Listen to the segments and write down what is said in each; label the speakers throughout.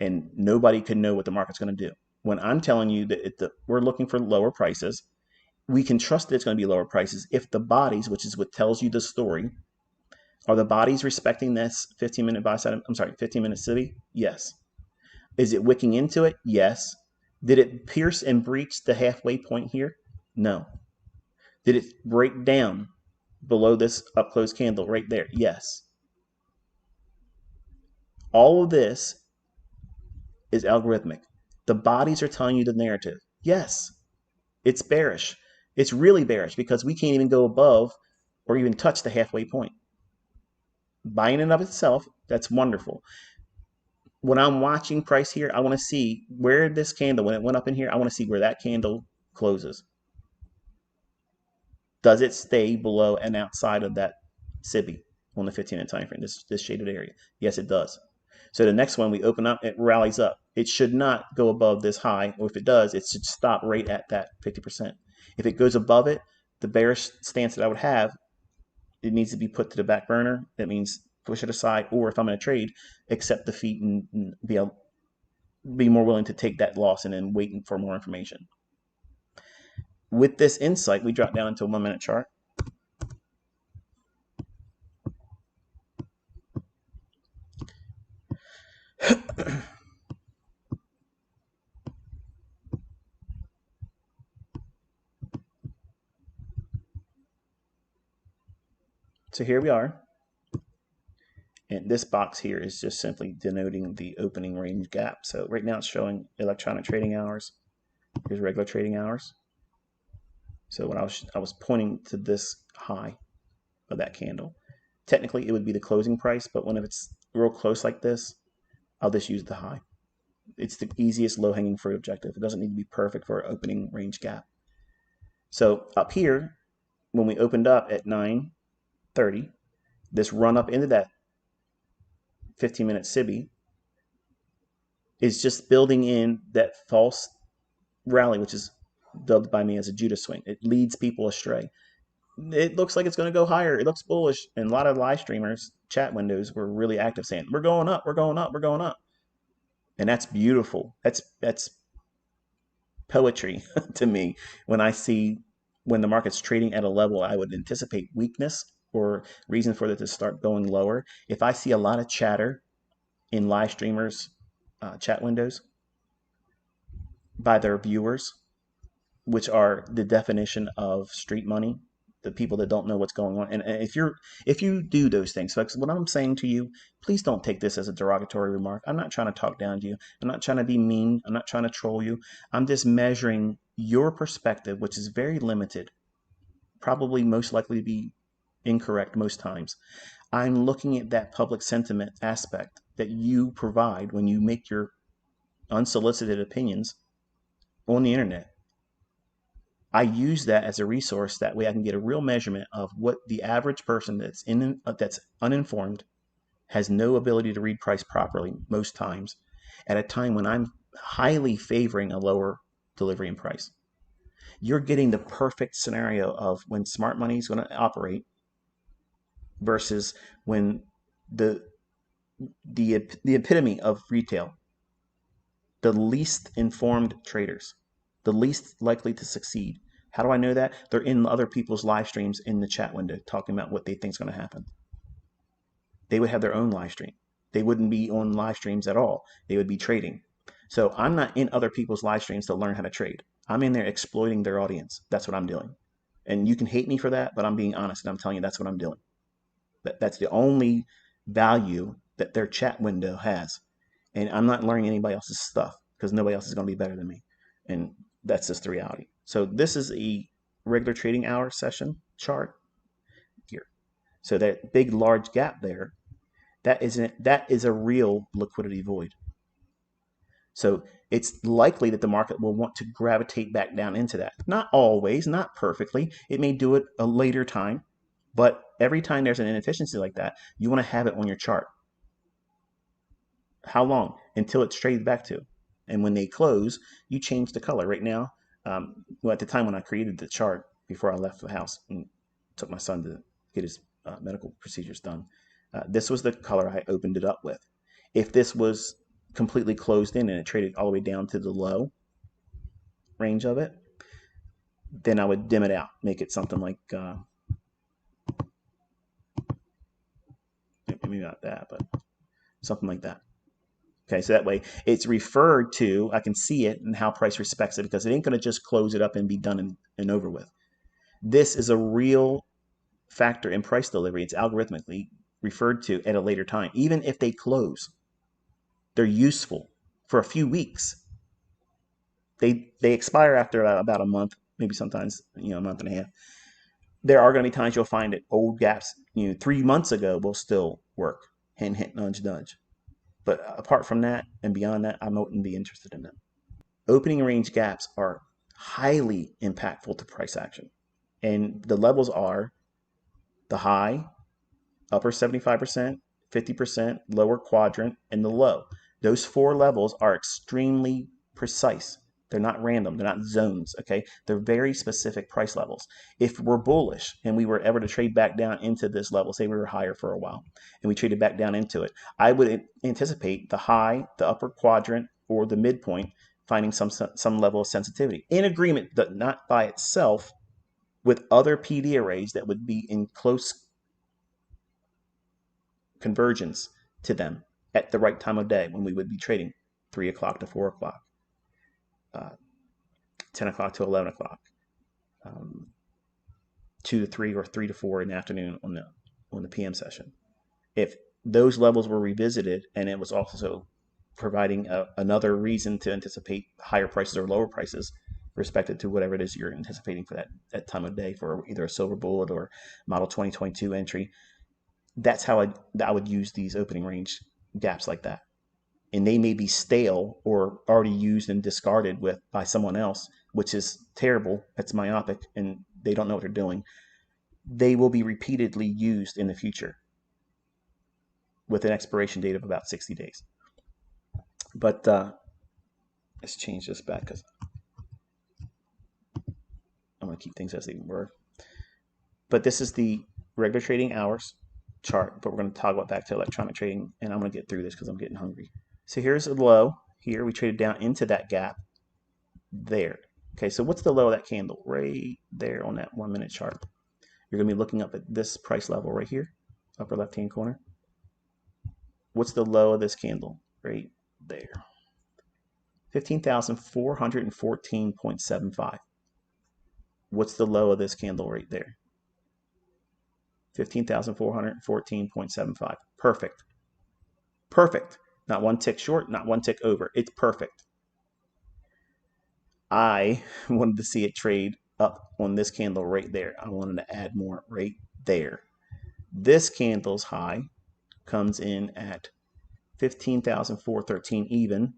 Speaker 1: and nobody can know what the market's going to do. When I'm telling you that we're looking for lower prices, we can trust that it's going to be lower prices if the bodies, which is what tells you the story, are the bodies respecting this 15-minute buy side? I'm sorry, 15-minute city? Yes. Is it wicking into it? Yes. Did it pierce and breach the halfway point here? No. Did it break down below this up close candle right there? Yes. All of this is algorithmic. The bodies are telling you the narrative. Yes, it's bearish. It's really bearish because we can't even go above or even touch the halfway point. Buying in of itself, that's wonderful. When I'm watching price here, I want to see where this candle, when it went up in here, I want to see where that candle closes. Does it stay below and outside of that SIBI on the 15-minute time frame, this shaded area? Yes, it does. So the next one we open up, it rallies up. It should not go above this high, or if it does, it should stop right at that 50%. If it goes above it, the bearish stance that I would have, it needs to be put to the back burner. That means push it aside, or if I'm going to trade, accept defeat and be more willing to take that loss and then wait for more information. With this insight, we drop down into a 1-minute chart. So here we are. And this box here is just simply denoting the opening range gap. So right now it's showing electronic trading hours. Here's regular trading hours. So when I was pointing to this high of that candle, technically it would be the closing price, but when it's real close like this, I'll just use the high. It's the easiest low-hanging fruit objective. It doesn't need to be perfect for an opening range gap. So up here, when we opened up at 9:30, this run up into that 15-minute SIBI is just building in that false rally, which is dubbed by me as a Judas swing. It leads people astray. It looks like it's going to go higher. It looks bullish. And a lot of live streamers, chat windows were really active saying, we're going up, we're going up, we're going up. And that's beautiful. That's poetry to me when I see when the market's trading at a level I would anticipate weakness or reason for it to start going lower. If I see a lot of chatter in live streamers' chat windows by their viewers, which are the definition of street money, the people that don't know what's going on. And if you do those things, folks, what I'm saying to you, please don't take this as a derogatory remark. I'm not trying to talk down to you. I'm not trying to be mean. I'm not trying to troll you. I'm just measuring your perspective, which is very limited, probably most likely to be incorrect most times. I'm looking at that public sentiment aspect that you provide when you make your unsolicited opinions on the internet. I use that as a resource. That way I can get a real measurement of what the average person that's uninformed, has no ability to read price properly most times, at a time when I'm highly favoring a lower delivery and price. You're getting the perfect scenario of when smart money is going to operate versus when the epitome of retail, the least informed traders, the least likely to succeed. How do I know that? They're in other people's live streams in the chat window talking about what they think is going to happen. They would have their own live stream. They wouldn't be on live streams at all. They would be trading. So I'm not in other people's live streams to learn how to trade. I'm in there exploiting their audience. That's what I'm doing. And you can hate me for that, but I'm being honest and I'm telling you that's what I'm doing. That's the only value that their chat window has. And I'm not learning anybody else's stuff because nobody else is going to be better than me. And that's just the reality. So this is a regular trading hour session chart here. So that big, large gap there, that is a real liquidity void. So it's likely that the market will want to gravitate back down into that. Not always, not perfectly. It may do it a later time, but every time there's an inefficiency like that, you want to have it on your chart. How long? Until it's traded back to. And when they close, you change the color. Right now, well, at the time when I created the chart before I left the house and took my son to get his medical procedures done, this was the color I opened it up with. If this was completely closed in and it traded all the way down to the low range of it, then I would dim it out, make it something like, maybe not that, but something like that. Okay, so that way it's referred to, I can see it and how price respects it, because it ain't going to just close it up and be done and over with. This is a real factor in price delivery. It's algorithmically referred to at a later time. Even if they close, they're useful for a few weeks. They expire after about a month, maybe sometimes a month and a half. There are going to be times you'll find that old gaps 3 months ago will still work. Hint, hint, nudge, nudge. But apart from that and beyond that, I wouldn't be interested in them. Opening range gaps are highly impactful to price action. And the levels are the high, upper 75%, 50%, lower quadrant, and the low. Those 4 levels are extremely precise. They're not random. They're not zones, okay? They're very specific price levels. If we're bullish and we were ever to trade back down into this level, say we were higher for a while, and we traded back down into it, I would anticipate the high, the upper quadrant, or the midpoint finding some level of sensitivity. In agreement, but not by itself, with other PD arrays that would be in close convergence to them at the right time of day when we would be trading 3 o'clock to 4 o'clock. 10 o'clock to 11 o'clock, 2 to 3 or 3 to 4 in the afternoon on the PM session. If those levels were revisited and it was also providing another reason to anticipate higher prices or lower prices respective to whatever it is you're anticipating for that time of day for either a silver bullet or model 2022 entry, that's how I would use these opening range gaps like that. And they may be stale or already used and discarded by someone else, which is terrible. That's myopic, and they don't know what they're doing. They will be repeatedly used in the future with an expiration date of about 60 days. But let's change this back because I'm going to keep things as they were. But this is the regular trading hours chart, but we're going to toggle it back to electronic trading, and I'm going to get through this because I'm getting hungry. So here's a low. Here we traded down into that gap there. Okay, so what's the low of that candle? Right there on that 1 minute chart. You're going to be looking up at this price level right here, upper left-hand corner. What's the low of this candle? Right there. 15,414.75. What's the low of this candle right there? 15,414.75. Perfect. Perfect. Not one tick short, not one tick over. It's perfect. I wanted to see it trade up on this candle right there. I wanted to add more right there. This candle's high comes in at 15,413 even.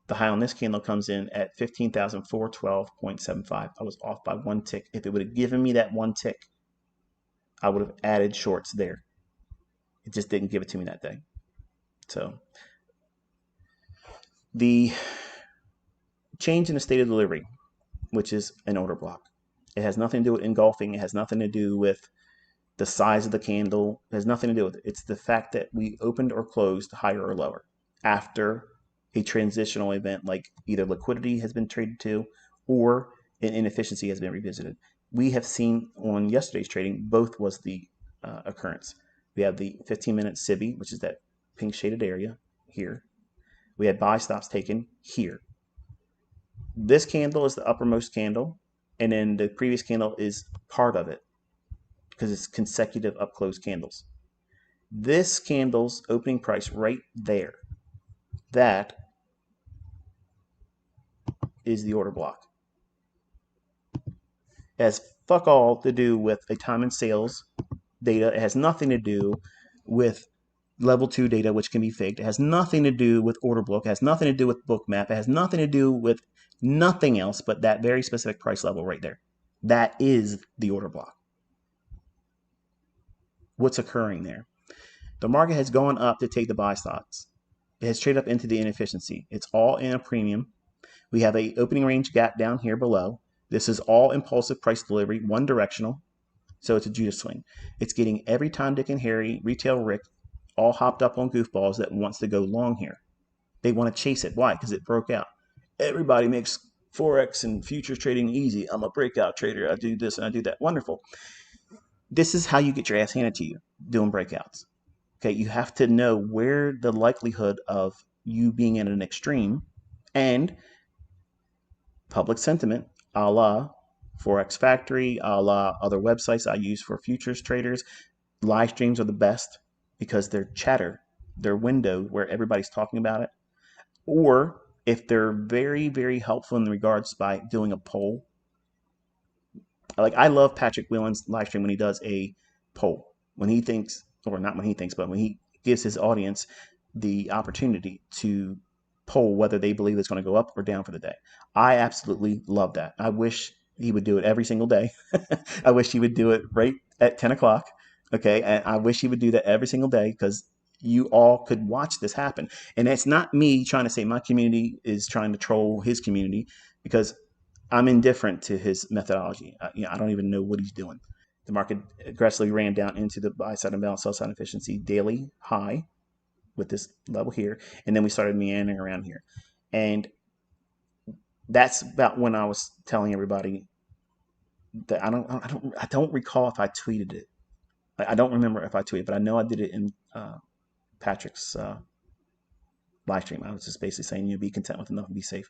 Speaker 1: The high on this candle comes in at 15,412.75. I was off by one tick. If it would have given me that one tick, I would have added shorts there. It just didn't give it to me that day. So the change in the state of delivery, which is an order block, it has nothing to do with engulfing. It has nothing to do with the size of the candle. It has nothing to do with it. It's the fact that we opened or closed higher or lower after a transitional event, like either liquidity has been traded to or an inefficiency has been revisited. We have seen on yesterday's trading, both was the occurrence. We have the 15-minute SIBI, which is that pink shaded area here. We had buy stops taken here. This candle is the uppermost candle, and then the previous candle is part of it because it's consecutive up close candles. This candle's opening price right there, that is the order block. It has fuck all to do with a time and sales data. It has nothing to do with level 2 data, which can be faked. It has nothing to do with order book. It has nothing to do with book map. It has nothing to do with nothing else but that very specific price level right there. That is the order block. What's occurring there? The market has gone up to take the buy stops. It has traded up into the inefficiency. It's all in a premium. We have a opening range gap down here below. This is all impulsive price delivery, one directional. So it's a Judas swing. It's getting every Tom, Dick, and Harry, retail Rick, all hopped up on goofballs that wants to go long here. They want to chase it. Why? Because it broke out. Everybody makes Forex and futures trading easy. I'm a breakout trader. I do this and I do that. Wonderful. This is how you get your ass handed to you doing breakouts. Okay, you have to know where the likelihood of you being in an extreme and public sentiment, a la Forex Factory, a la other websites I use for futures traders. Live streams are the best because they're chatter, they're window where everybody's talking about it. Or if they're very, very helpful in regards by doing a poll. Like I love Patrick Whelan's live stream when he does a poll. When he thinks, or not when he thinks, but when he gives his audience the opportunity to poll whether they believe it's going to go up or down for the day. I absolutely love that. I wish he would do it every single day. I wish he would do it right at 10 o'clock. Okay. And I wish he would do that every single day because you all could watch this happen. And it's not me trying to say my community is trying to troll his community because I'm indifferent to his methodology. I don't even know what he's doing. The market aggressively ran down into the buy side imbalance, sell side efficiency daily high with this level here, and then we started meandering around here. And that's about when I was telling everybody that I don't recall if I tweeted it. I don't remember if I tweeted, but I know I did it in Patrick's live stream. I was just basically saying, be content with enough and be safe.